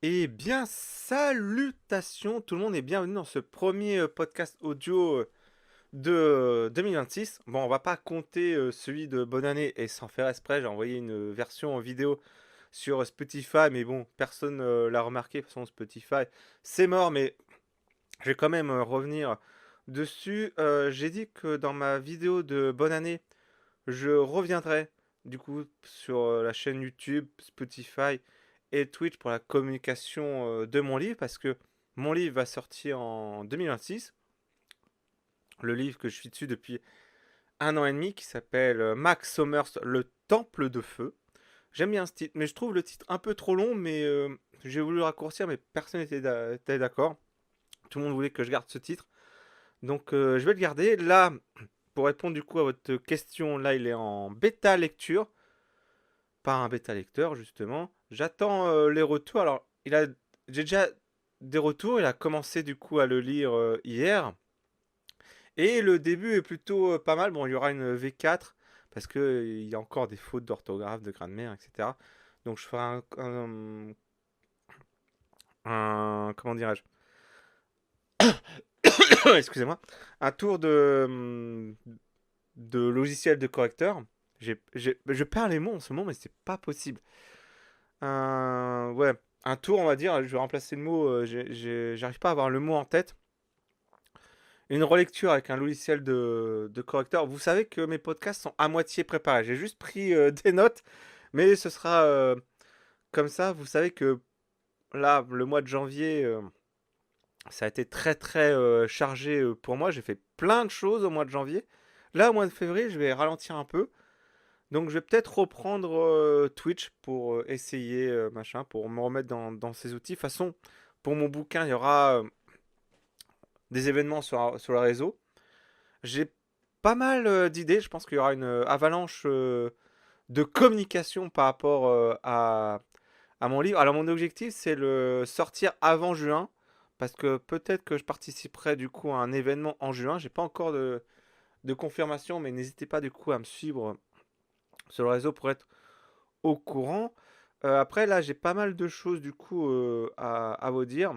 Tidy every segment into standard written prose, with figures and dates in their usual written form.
Eh bien, salutations tout le monde et bienvenue dans ce premier podcast audio de 2026. Bon, on va pas compter celui de bonne année et sans faire exprès, j'ai envoyé une version en vidéo sur Spotify, mais bon, personne l'a remarqué. De toute façon, Spotify, c'est mort, mais je vais quand même revenir dessus. J'ai dit que dans ma vidéo de bonne année, je reviendrai du coup sur la chaîne YouTube, Spotify et Twitch pour la communication de mon livre parce que mon livre va sortir en 2026. Le livre que je suis dessus depuis un an et demi qui s'appelle Max Sommers, Le Temple de Feu. J'aime bien ce titre, mais je trouve le titre un peu trop long, mais j'ai voulu raccourcir, mais personne n'était d'accord. Tout le monde voulait que je garde ce titre. Donc je vais le garder. Là, pour répondre du coup à votre question, là il est en bêta lecture. Pas un bêta lecteur justement. J'attends les retours. Alors, j'ai déjà des retours. Il a commencé du coup à le lire hier. Et le début est plutôt pas mal. Bon, il y aura une V4 parce que il y a encore des fautes d'orthographe, de grammaire, etc. Donc, je ferai comment dirais-je? Excusez-moi. Un tour de logiciel de correcteur. Je perds les mots en ce moment, mais c'est pas possible. Ouais, un tour, on va dire. Je vais remplacer le mot. J'arrive pas à avoir le mot en tête. Une relecture avec un logiciel de correcteur. Vous savez que mes podcasts sont à moitié préparés. J'ai juste pris des notes, mais ce sera comme ça. Vous savez que là, le mois de janvier, ça a été très très chargé pour moi. J'ai fait plein de choses au mois de janvier. Là, au mois de février, je vais ralentir un peu. Donc, je vais peut-être reprendre Twitch pour essayer, machin, pour me remettre dans ces outils. De toute façon, pour mon bouquin, il y aura des événements sur le réseau. J'ai pas mal d'idées. Je pense qu'il y aura une avalanche de communication par rapport à mon livre. Alors, mon objectif, c'est le sortir avant juin. Parce que peut-être que je participerai du coup à un événement en juin. J'ai pas encore de confirmation, mais n'hésitez pas du coup à me suivre sur le réseau pour être au courant. Après, là, j'ai pas mal de choses du coup à vous dire.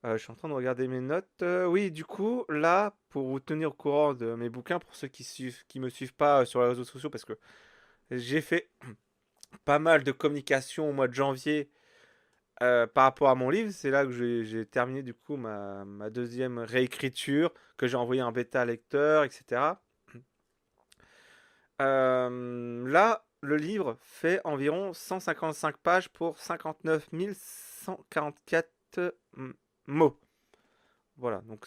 Je suis en train de regarder mes notes. Oui, du coup, là, pour vous tenir au courant de mes bouquins, pour ceux qui me suivent pas sur les réseaux sociaux, parce que j'ai fait pas mal de communication au mois de janvier par rapport à mon livre. C'est là que j'ai terminé du coup ma deuxième réécriture, que j'ai envoyé en bêta lecteur, etc. Là, le livre fait environ 155 pages pour 59 144 mots. Voilà, donc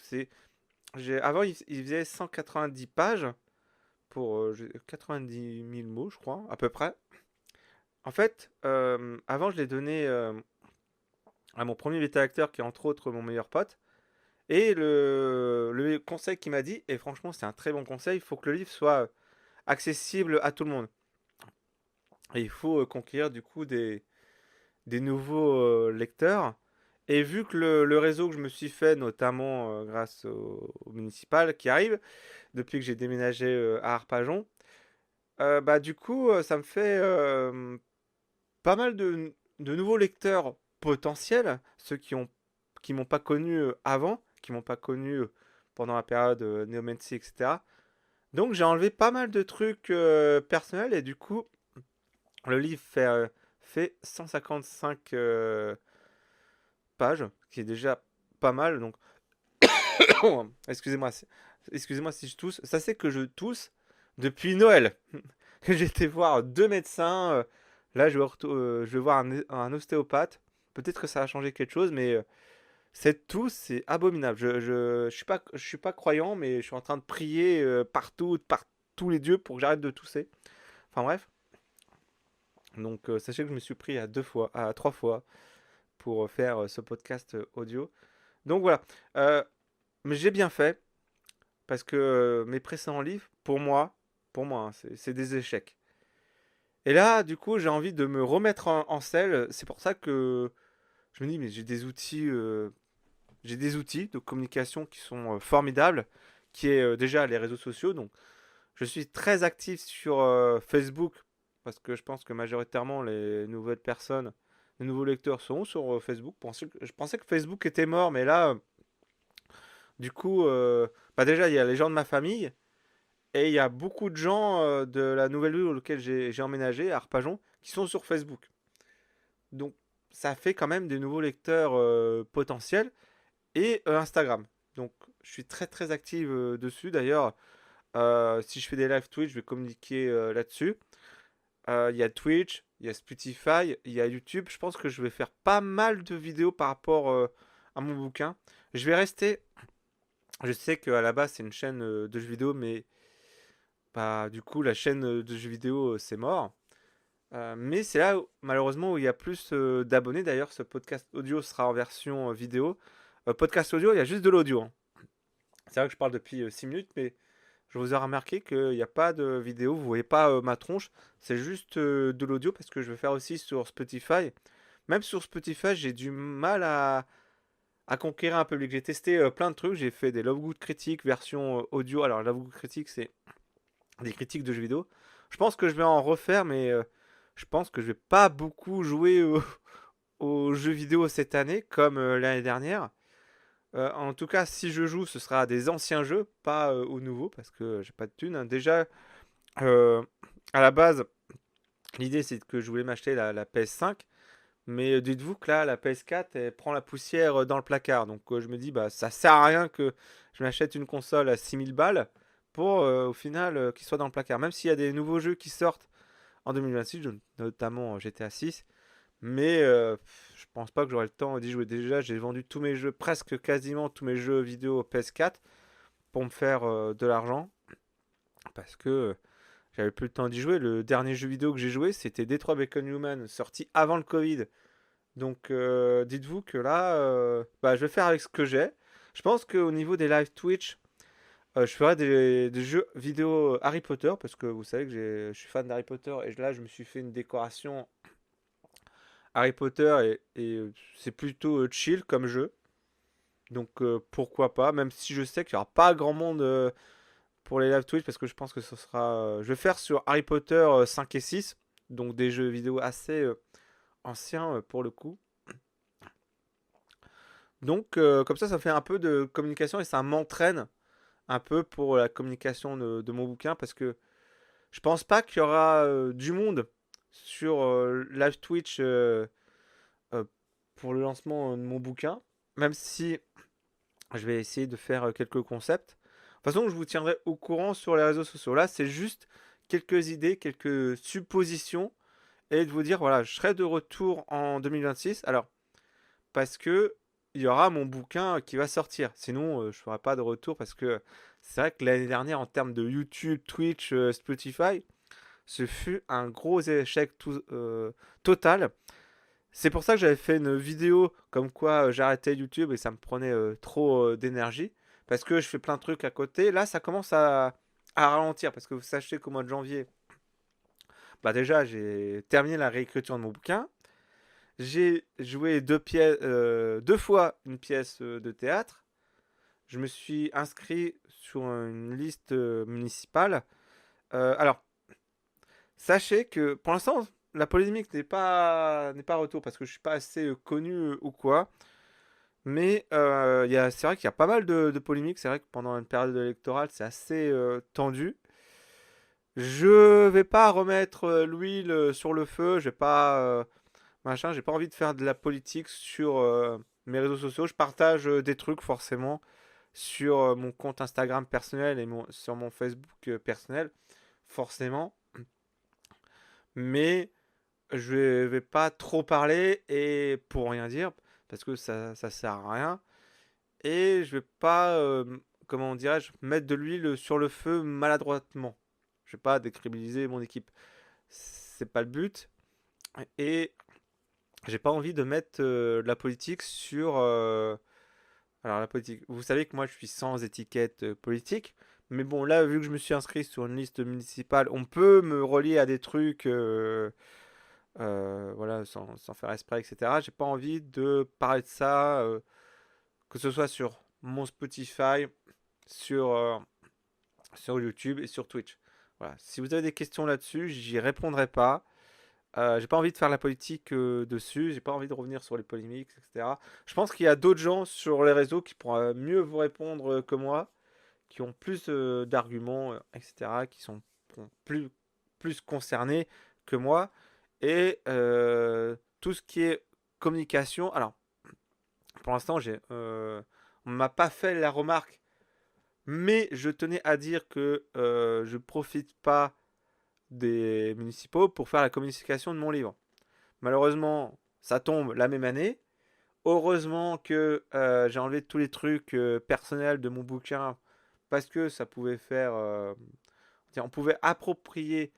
avant il faisait 190 pages pour 90 000 mots, je crois, à peu près. En fait, avant je l'ai donné à mon premier bêta-lecteur qui est entre autres mon meilleur pote. Et le conseil qu'il m'a dit, et franchement c'est un très bon conseil, il faut que le livre soit accessible à tout le monde. Et il faut conquérir du coup des nouveaux lecteurs. Et vu que le réseau que je me suis fait, notamment grâce au municipal qui arrive, depuis que j'ai déménagé à Arpajon, bah du coup, ça me fait pas mal de nouveaux lecteurs potentiels, ceux qui m'ont pas connu avant, qui m'ont pas connu pendant la période Néomancy, etc. Donc j'ai enlevé pas mal de trucs personnels et du coup, le livre fait 155 pages, qui est déjà pas mal. Donc, excusez-moi, excusez-moi si je tousse. Ça c'est que je tousse depuis Noël. J'ai été voir deux médecins. Là, je vais voir un ostéopathe. Peut-être que ça a changé quelque chose, mais cette tousse, c'est abominable. Je suis pas croyant, mais je suis en train de prier partout, par tous les dieux pour que j'arrête de tousser. Enfin bref. Donc, sachez que je me suis pris à trois fois pour faire ce podcast audio. Donc voilà. Euh, mais j'ai bien fait parce que mes précédents livres, pour moi, hein, c'est des échecs. Et là, du coup, j'ai envie de me remettre en selle. C'est pour ça que je me dis, mais j'ai des outils de communication qui sont formidables, qui est déjà les réseaux sociaux. Donc, je suis très actif sur Facebook parce que je pense que majoritairement les nouvelles personnes les nouveaux lecteurs seront sur Facebook. Je pensais que Facebook était mort, mais là, du coup, bah déjà, il y a les gens de ma famille et il y a beaucoup de gens de la nouvelle ville auquel j'ai emménagé, à Arpajon, qui sont sur Facebook. Donc, ça fait quand même des nouveaux lecteurs potentiels et Instagram. Donc, je suis très très active dessus. D'ailleurs, si je fais des live Twitch, je vais communiquer là-dessus. Il y a Twitch, il y a Spotify, il y a YouTube. Je pense que je vais faire pas mal de vidéos par rapport à mon bouquin. Je vais rester. Je sais qu'à la base, c'est une chaîne de jeux vidéo, mais bah, du coup, la chaîne de jeux vidéo, c'est mort. Mais c'est là, malheureusement, où il y a plus d'abonnés. D'ailleurs, ce podcast audio sera en version vidéo. Podcast audio, il y a juste de l'audio, hein. C'est vrai que je parle depuis 6 minutes, mais je vous ai remarqué qu'il n'y a pas de vidéo. Vous voyez pas ma tronche. C'est juste de l'audio parce que je vais faire aussi sur Spotify. Même sur Spotify, j'ai du mal à conquérir un public. J'ai testé plein de trucs. J'ai fait des Love Good critiques version audio. Alors, Love Good critiques, c'est des critiques de jeux vidéo. Je pense que je vais en refaire, mais je pense que je vais pas beaucoup jouer aux jeux vidéo cette année comme l'année dernière. En tout cas, si je joue, ce sera à des anciens jeux, pas aux nouveaux, parce que j'ai pas de thunes, hein. Déjà, euh, à la base, l'idée c'est que je voulais m'acheter la PS5, mais dites-vous que là, la PS4, elle prend la poussière dans le placard. Donc je me dis, bah ça sert à rien que je m'achète une console à 6000 balles pour au final qu'il soit dans le placard. Même s'il y a des nouveaux jeux qui sortent en 2026, notamment GTA 6. Mais je pense pas que j'aurai le temps d'y jouer. Déjà, j'ai vendu tous mes jeux, presque quasiment tous mes jeux vidéo PS4 pour me faire de l'argent. Parce que j'avais plus le temps d'y jouer. Le dernier jeu vidéo que j'ai joué, c'était Detroit Become Human, sorti avant le Covid. Donc dites-vous que là, bah, je vais faire avec ce que j'ai. Je pense qu'au niveau des live Twitch, je ferai des jeux vidéo Harry Potter. Parce que vous savez que je suis fan d'Harry Potter. Et là, je me suis fait une décoration Harry Potter et c'est plutôt chill comme jeu. Donc pourquoi pas, même si je sais qu'il n'y aura pas grand monde pour les live Twitch parce que je pense que ce sera. Je vais faire sur Harry Potter 5 et 6, donc des jeux vidéo assez anciens pour le coup. Donc comme ça fait un peu de communication et ça m'entraîne un peu pour la communication de mon bouquin parce que je pense pas qu'il y aura du monde sur live Twitch euh, pour le lancement de mon bouquin, même si je vais essayer de faire quelques concepts. De toute façon, je vous tiendrai au courant sur les réseaux sociaux. Là, c'est juste quelques idées, quelques suppositions et de vous dire voilà, je serai de retour en 2026. Alors, parce que il y aura mon bouquin qui va sortir. Sinon, je ne ferai pas de retour parce que c'est vrai que l'année dernière, en termes de YouTube, Twitch, Spotify, ce fut un gros échec total. C'est pour ça que j'avais fait une vidéo comme quoi j'arrêtais YouTube et ça me prenait trop d'énergie. Parce que je fais plein de trucs à côté. Là, ça commence à ralentir. Parce que vous sachez qu'au mois de janvier, bah déjà, j'ai terminé la réécriture de mon bouquin. J'ai joué deux fois une pièce de théâtre. Je me suis inscrit sur une liste municipale. Alors, sachez que pour l'instant, la polémique n'est pas retour parce que je suis pas assez connu ou quoi. Mais c'est vrai qu'il y a pas mal de polémiques. C'est vrai que pendant une période électorale, c'est assez tendu. Je vais pas remettre l'huile sur le feu. Je vais pas machin. J'ai pas envie de faire de la politique sur mes réseaux sociaux. Je partage des trucs forcément sur mon compte Instagram personnel et sur mon Facebook personnel, forcément. Mais je vais pas trop parler et pour rien dire parce que ça sert à rien. Et je vais pas, comment dirais-je, mettre de l'huile sur le feu maladroitement. Je vais pas décrédibiliser mon équipe. C'est pas le but. Et j'ai pas envie de mettre de la politique sur. Alors la politique. Vous savez que moi je suis sans étiquette politique. Mais bon, là, vu que je me suis inscrit sur une liste municipale, on peut me relier à des trucs, voilà, sans faire exprès, etc. J'ai pas envie de parler de ça, que ce soit sur mon Spotify, sur, sur YouTube et sur Twitch. Voilà. Si vous avez des questions là-dessus, j'y répondrai pas. J'ai pas envie de faire la politique dessus, j'ai pas envie de revenir sur les polémiques, etc. Je pense qu'il y a d'autres gens sur les réseaux qui pourraient mieux vous répondre que moi, qui ont plus d'arguments, etc., qui sont plus concernés que moi. Et tout ce qui est communication, alors pour l'instant, on m'a pas fait la remarque, mais je tenais à dire que je profite pas des municipaux pour faire la communication de mon livre. Malheureusement, ça tombe la même année. Heureusement que j'ai enlevé tous les trucs personnels de mon bouquin parce que ça pouvait faire. On pouvait approprier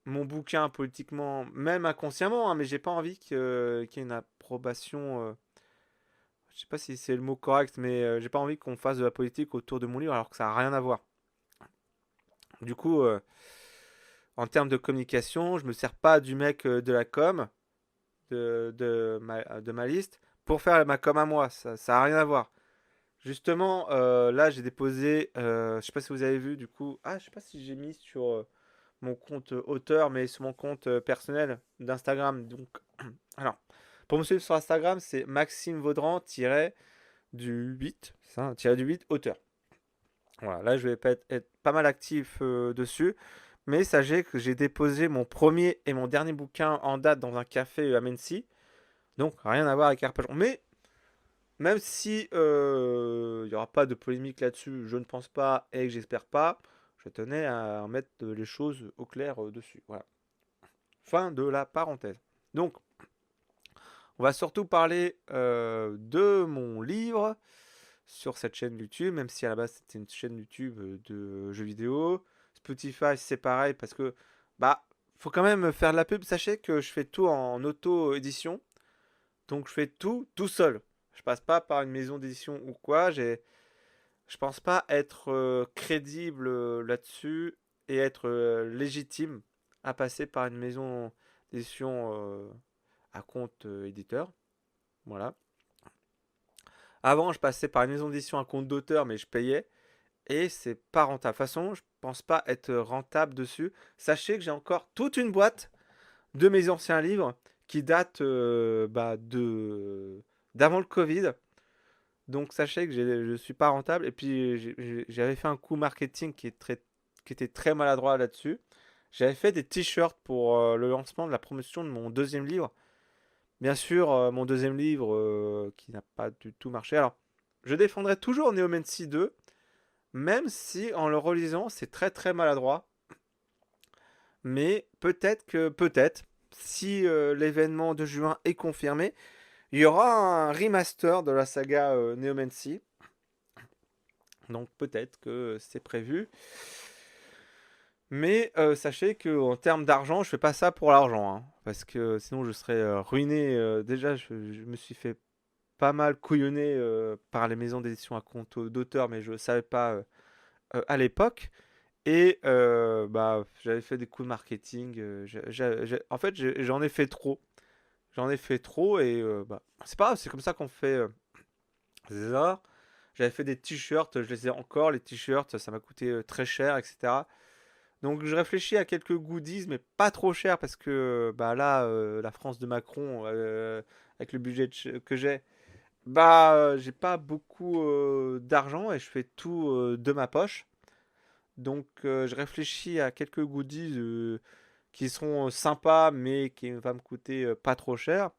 mon bouquin politiquement, même inconsciemment, hein, mais j'ai pas envie qu'il y ait une approbation. Je sais pas si c'est le mot correct, mais j'ai pas envie qu'on fasse de la politique autour de mon livre alors que ça a rien à voir. Du coup, en termes de communication, je me sers pas du mec de la com, de ma liste, pour faire ma com à moi. Ça a rien à voir. Justement, là, j'ai déposé, je sais pas si vous avez vu, du coup, je sais pas si j'ai mis sur mon compte auteur, mais sur mon compte personnel d'Instagram. Donc, alors, pour me suivre sur Instagram, c'est Maxime Vaudran du 8, c'est ça, tiré du 8, auteur. Voilà, là, je vais être pas mal actif dessus. Mais sachez que j'ai déposé mon premier et mon dernier bouquin en date dans un café à Mency. Donc, rien à voir avec Arpajon. Mais, même si il n'y aura pas de polémique là-dessus, je ne pense pas et que j'espère pas, je tenais à mettre les choses au clair dessus. Voilà. Fin de la parenthèse. Donc, on va surtout parler de mon livre sur cette chaîne YouTube, même si à la base c'était une chaîne YouTube de jeux vidéo. Spotify, c'est pareil parce que, bah, faut quand même faire de la pub. Sachez que je fais tout en auto-édition, donc je fais tout seul. Je passe pas par une maison d'édition ou quoi. Je pense pas être crédible là-dessus et être légitime à passer par une maison d'édition à compte éditeur. Voilà. Avant, je passais par une maison d'édition à compte d'auteur, mais je payais. Et c'est pas rentable. De toute façon, je pense pas être rentable dessus. Sachez que j'ai encore toute une boîte de mes anciens livres qui datent d'avant le Covid. Donc sachez que je suis pas rentable. Et puis j'avais fait un coup marketing qui était très maladroit là-dessus. J'avais fait des t-shirts pour le lancement de la promotion de mon deuxième livre. Bien sûr, mon deuxième livre qui n'a pas du tout marché. Alors, je défendrai toujours Neomancy 2, même si en le relisant, c'est très très maladroit. Mais peut-être, si l'événement de juin est confirmé, il y aura un remaster de la saga Neomancy. Donc peut-être que c'est prévu. Mais sachez qu'en termes d'argent, je fais pas ça pour l'argent, hein, parce que sinon je serais ruiné. Déjà, je me suis fait pas mal couillonner par les maisons d'édition à compte d'auteur, mais je ne savais pas à l'époque. Et j'avais fait des coups de marketing. En fait, j'en ai fait trop. J'en ai fait trop et c'est pas grave, c'est comme ça qu'on fait des erreurs. J'avais fait des t-shirts, je les ai encore, les t-shirts, ça m'a coûté très cher, etc. Donc je réfléchis à quelques goodies, mais pas trop cher parce que là, la France de Macron, avec le budget que j'ai, j'ai pas beaucoup d'argent et je fais tout de ma poche. Donc je réfléchis à quelques goodies qui seront sympas mais qui va me coûter pas trop cher.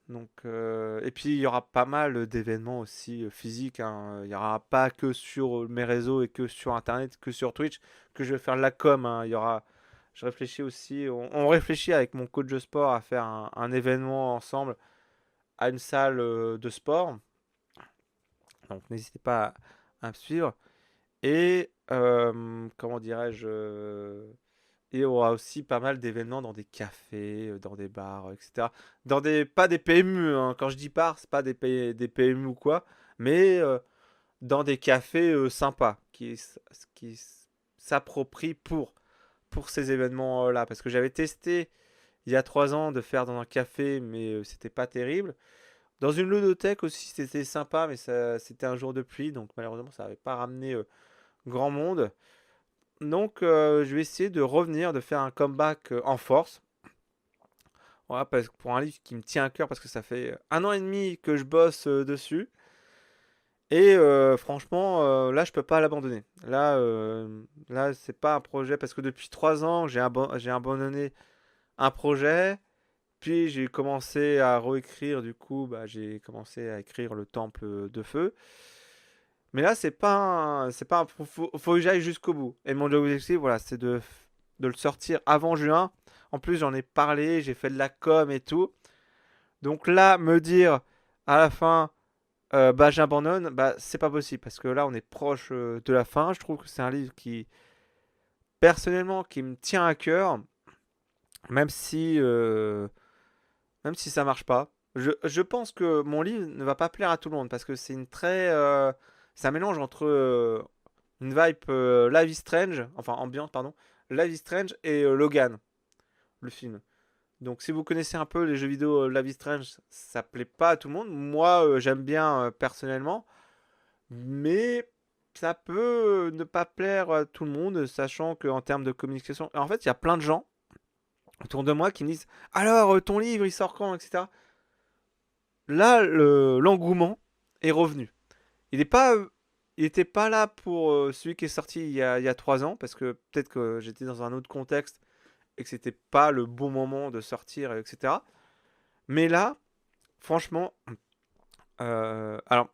Donc, et puis il y aura pas mal d'événements aussi physiques, hein. Il n'y aura pas que sur mes réseaux et que sur Internet, que sur Twitch, que je vais faire de la com, hein. Je réfléchis aussi, on réfléchit avec mon coach de sport à faire un événement ensemble à une salle de sport. Donc n'hésitez pas à me suivre. Et comment dirais-je et il y aura aussi pas mal d'événements dans des cafés, dans des bars, etc. Pas des PMU, hein. Quand je dis bars, c'est pas des PMU ou quoi, mais dans des cafés sympas qui s'approprient pour ces événements-là. Parce que j'avais testé il y a 3 ans de faire dans un café, mais c'était pas terrible. Dans une ludothèque aussi, c'était sympa, mais c'était un jour de pluie, donc malheureusement, ça n'avait pas ramené grand monde. Donc, je vais essayer de revenir, de faire un comeback en force. Voilà, parce que pour un livre qui me tient à cœur, parce que ça fait 1 an et demi que je bosse dessus. Et franchement, là, je peux pas l'abandonner. Là, c'est pas un projet, parce que depuis 3 ans, j'ai abandonné un projet. Puis j'ai commencé à réécrire, du coup, bah, j'ai commencé à écrire le Temple de Feu. Mais là, faut que j'aille jusqu'au bout. Et mon objectif, voilà, c'est de le sortir avant juin. En plus, j'en ai parlé, j'ai fait de la com et tout. Donc là, me dire à la fin, bah j'abandonne, bah c'est pas possible parce que là, on est proche de la fin. Je trouve que c'est un livre qui, personnellement, qui me tient à cœur, même si, euh, même si ça marche pas. Je pense que mon livre ne va pas plaire à tout le monde parce que c'est un mélange entre une vibe Life is Strange, enfin ambiante, pardon, Life is Strange et Logan, le film. Donc si vous connaissez un peu les jeux vidéo Life is Strange, ça plaît pas à tout le monde. Moi, j'aime bien personnellement, mais ça peut ne pas plaire à tout le monde, sachant qu'en termes de communication, en fait, il y a plein de gens autour de moi qui me disent alors ton livre il sort quand, etc. Là, l'engouement est revenu. Il n'est pas, il n'était pas là pour celui qui est sorti il y a 3 ans, parce que peut-être que j'étais dans un autre contexte et que c'était pas le bon moment de sortir, etc. Mais là, franchement, alors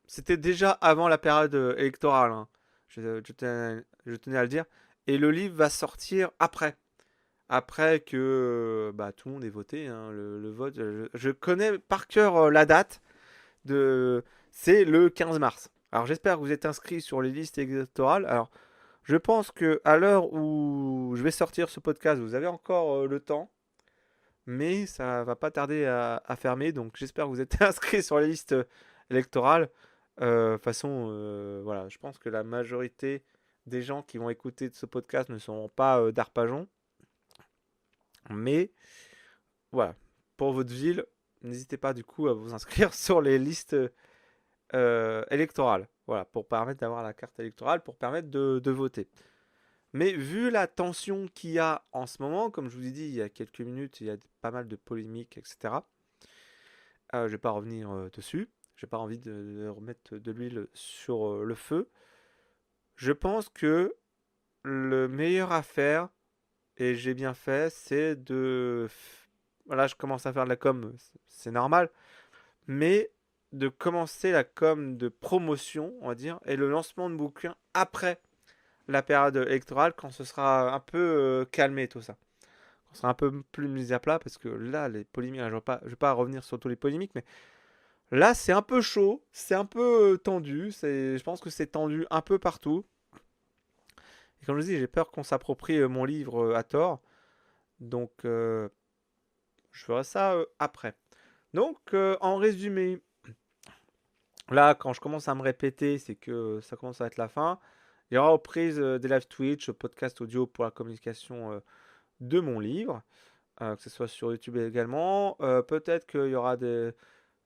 c'était déjà avant la période électorale, hein. Je tenais à le dire. Et le livre va sortir après que bah, tout le monde ait voté, hein, le vote. Je connais par cœur la date de, c'est le 15 mars. Alors j'espère que vous êtes inscrits sur les listes électorales. Alors je pense que à l'heure où je vais sortir ce podcast, vous avez encore le temps, mais ça va pas tarder à fermer. Donc j'espère que vous êtes inscrits sur les listes électorales. De toute façon, voilà, je pense que la majorité des gens qui vont écouter ce podcast ne seront pas d'Arpajon. Mais voilà, pour votre ville, n'hésitez pas du coup à vous inscrire sur les listes électorales. Voilà, pour permettre d'avoir la carte électorale, pour permettre de voter. Mais vu la tension qu'il y a en ce moment, comme je vous ai dit il y a quelques minutes, il y a pas mal de polémiques, etc. Je ne vais pas revenir dessus. J'ai pas envie de remettre de l'huile sur le feu. Je pense que le meilleur à faire, et j'ai bien fait, c'est de... Voilà, je commence à faire de la com, c'est normal, mais de commencer la com de promotion, on va dire, et le lancement de bouquins après la période électorale, quand ce sera un peu calmé tout ça. Quand ce sera un peu plus mis à plat, parce que là, les polémiques, je vais pas revenir sur tous les polémiques, mais là, c'est un peu chaud, c'est un peu tendu, je pense que c'est tendu un peu partout. Et comme je vous dis, j'ai peur qu'on s'approprie mon livre à tort, donc je ferai ça après. Donc, en résumé, là, quand je commence à me répéter, c'est que ça commence à être la fin. Il y aura reprise des live Twitch, podcast audio pour la communication de mon livre, que ce soit sur YouTube également. Peut-être qu'il y aura des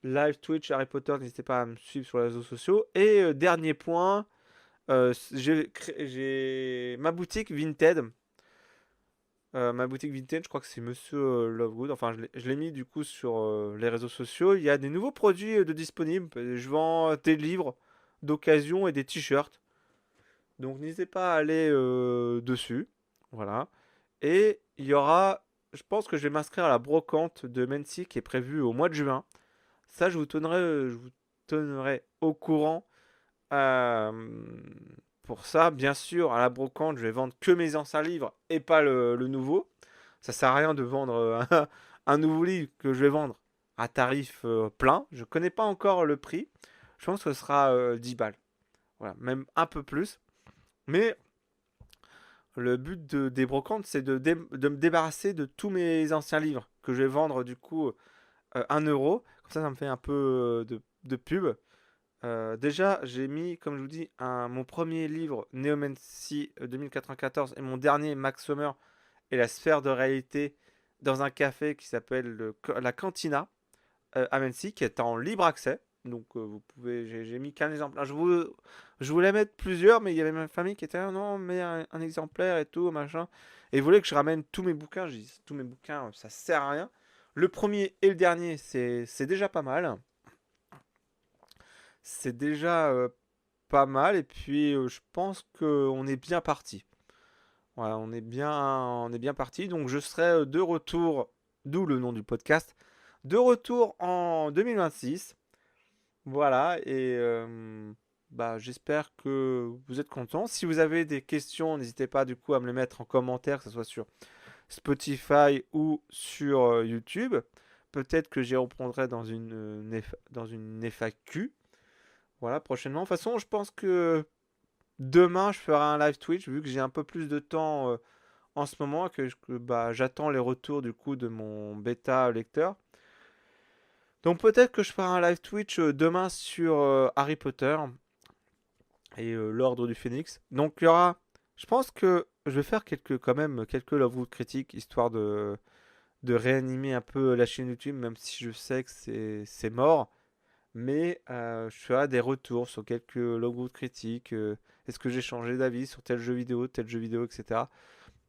live Twitch Harry Potter, n'hésitez pas à me suivre sur les réseaux sociaux. Et dernier point, j'ai ma boutique Vinted. Ma boutique Vinted, je crois que c'est Monsieur Lovegood. Enfin, je l'ai mis du coup sur les réseaux sociaux. Il y a des nouveaux produits de disponibles. Je vends des livres d'occasion et des t-shirts. Donc n'hésitez pas à aller dessus. Voilà. Et il y aura, je pense que je vais m'inscrire à la brocante de Mency qui est prévue au mois de juin. Ça, je vous donnerai au courant. Euh, pour ça, bien sûr, à la brocante, je vais vendre que mes anciens livres et pas le nouveau. Ça sert à rien de vendre un nouveau livre que je vais vendre à tarif plein. Je connais pas encore le prix. Je pense que ce sera 10 balles. Voilà, même un peu plus. Mais le but des brocantes, c'est de me débarrasser de tous mes anciens livres que je vais vendre du coup 1 euro. Comme ça me fait un peu de pub. Déjà, j'ai mis, comme je vous dis, mon premier livre, Neomancy 2094, et mon dernier, Max Sommer, et la sphère de réalité, dans un café qui s'appelle la Cantina à Mancy, qui est en libre accès. Donc, vous pouvez, j'ai mis qu'un exemplaire. Je voulais mettre plusieurs, mais il y avait ma famille qui était là, non, mais un exemplaire et tout, machin. Et ils voulaient que je ramène tous mes bouquins. Je dis, tous mes bouquins, ça sert à rien. Le premier et le dernier, c'est déjà pas mal. C'est déjà pas mal. Et puis, je pense qu'on est bien parti. Voilà, on est bien parti. Donc, je serai de retour, d'où le nom du podcast, de retour en 2026. Voilà, et bah, j'espère que vous êtes contents. Si vous avez des questions, n'hésitez pas du coup à me les mettre en commentaire, que ce soit sur Spotify ou sur YouTube. Peut-être que j'y reprendrai dans une FAQ. Voilà, prochainement. De toute façon, je pense que demain, je ferai un live Twitch, vu que j'ai un peu plus de temps en ce moment, bah, j'attends les retours du coup de mon bêta lecteur. Donc peut-être que je ferai un live Twitch demain sur Harry Potter et l'Ordre du Phénix. Donc il y aura, je pense que je vais faire quand même quelques Lovewood critiques, histoire de réanimer un peu la chaîne YouTube, même si je sais que c'est mort. Mais je ferai des retours sur quelques Lovewood critiques. Est-ce que j'ai changé d'avis sur tel jeu vidéo, etc.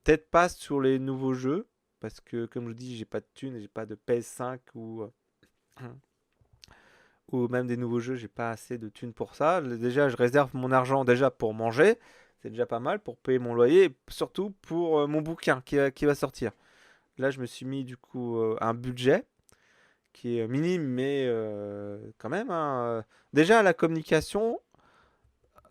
Peut-être pas sur les nouveaux jeux, parce que comme je vous dis, j'ai pas de thunes, j'ai pas de PS5 ou même des nouveaux jeux, j'ai pas assez de thunes pour ça. Déjà, je réserve mon argent déjà pour manger, c'est déjà pas mal pour payer mon loyer, et surtout pour mon bouquin qui va sortir. Là, je me suis mis du coup un budget qui est minime, mais quand même, hein. Déjà, la communication,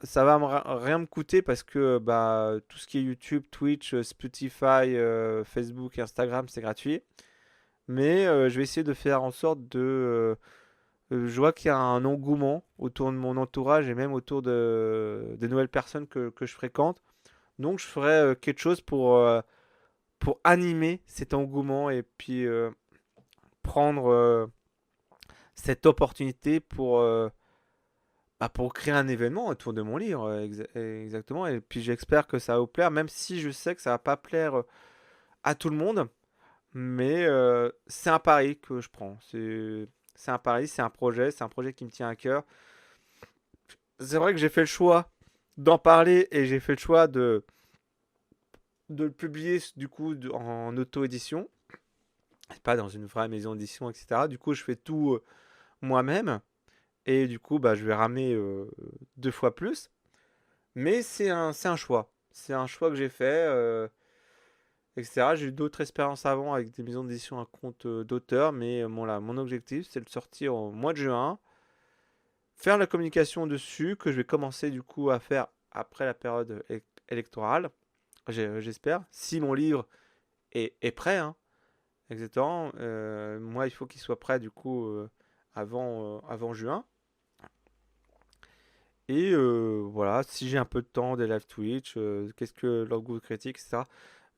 ça va rien me coûter parce que bah, tout ce qui est YouTube, Twitch, Spotify, Facebook, Instagram, c'est gratuit. Mais je vais essayer de faire en sorte je vois qu'il y a un engouement autour de mon entourage et même autour des nouvelles personnes que je fréquente. Donc je ferai quelque chose pour animer cet engouement et puis prendre cette opportunité pour créer un événement autour de mon livre. Exactement. Et puis j'espère que ça va vous plaire, même si je sais que ça va pas plaire à tout le monde. Mais c'est un pari que je prends. C'est un pari, c'est un projet qui me tient à cœur. C'est vrai que j'ai fait le choix d'en parler et j'ai fait le choix de le publier du coup en auto-édition, pas dans une vraie maison d'édition, etc. Du coup, je fais tout moi-même et du coup, bah, je vais ramer deux fois plus. Mais c'est un choix. C'est un choix que j'ai fait, etc. J'ai eu d'autres expériences avant avec des maisons d'édition à compte d'auteur, mais bon, là, mon objectif, c'est de le sortir au mois de juin, faire la communication dessus, que je vais commencer du coup à faire après la période électorale, j'espère. Si mon livre est prêt, hein, exactement. Moi, il faut qu'il soit prêt du coup avant juin. Et voilà, si j'ai un peu de temps, des live Twitch, qu'est-ce que leur goût critique, etc.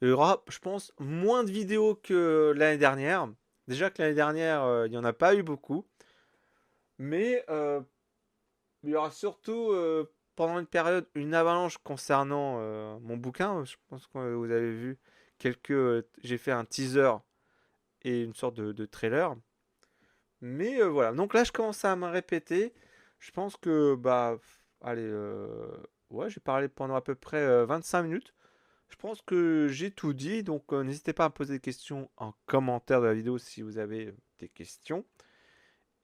Il y aura, je pense, moins de vidéos que l'année dernière. Déjà que l'année dernière, il n'y en a pas eu beaucoup. Mais il y aura surtout pendant une période une avalanche concernant mon bouquin. Je pense que vous avez vu j'ai fait un teaser et une sorte de trailer. Mais voilà. Donc là, je commence à me répéter. Je pense que bah, allez, ouais, j'ai parlé pendant à peu près 25 minutes. Je pense que j'ai tout dit. Donc n'hésitez pas à me poser des questions en commentaire de la vidéo si vous avez des questions.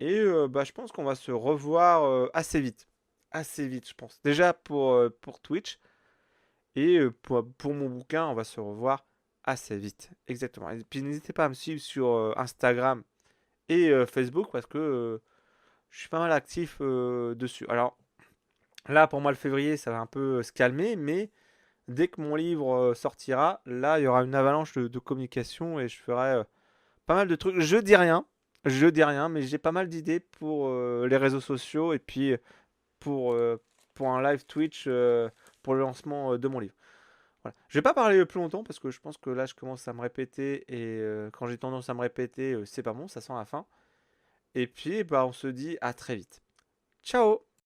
Et bah, je pense qu'on va se revoir assez vite. Assez vite, je pense. Déjà pour Twitch. Et pour mon bouquin, on va se revoir assez vite. Exactement. Et puis n'hésitez pas à me suivre sur Instagram et Facebook parce que je suis pas mal actif dessus. Alors là, pour moi, le février, ça va un peu se calmer. Mais dès que mon livre sortira, là, il y aura une avalanche de communication et je ferai pas mal de trucs. Je dis rien, mais j'ai pas mal d'idées pour les réseaux sociaux et puis pour, euh, pour un live Twitch pour le lancement de mon livre. Voilà. Je vais pas parler plus longtemps parce que je pense que là je commence à me répéter et quand j'ai tendance à me répéter, c'est pas bon, ça sent la fin. Et puis bah, on se dit à très vite. Ciao!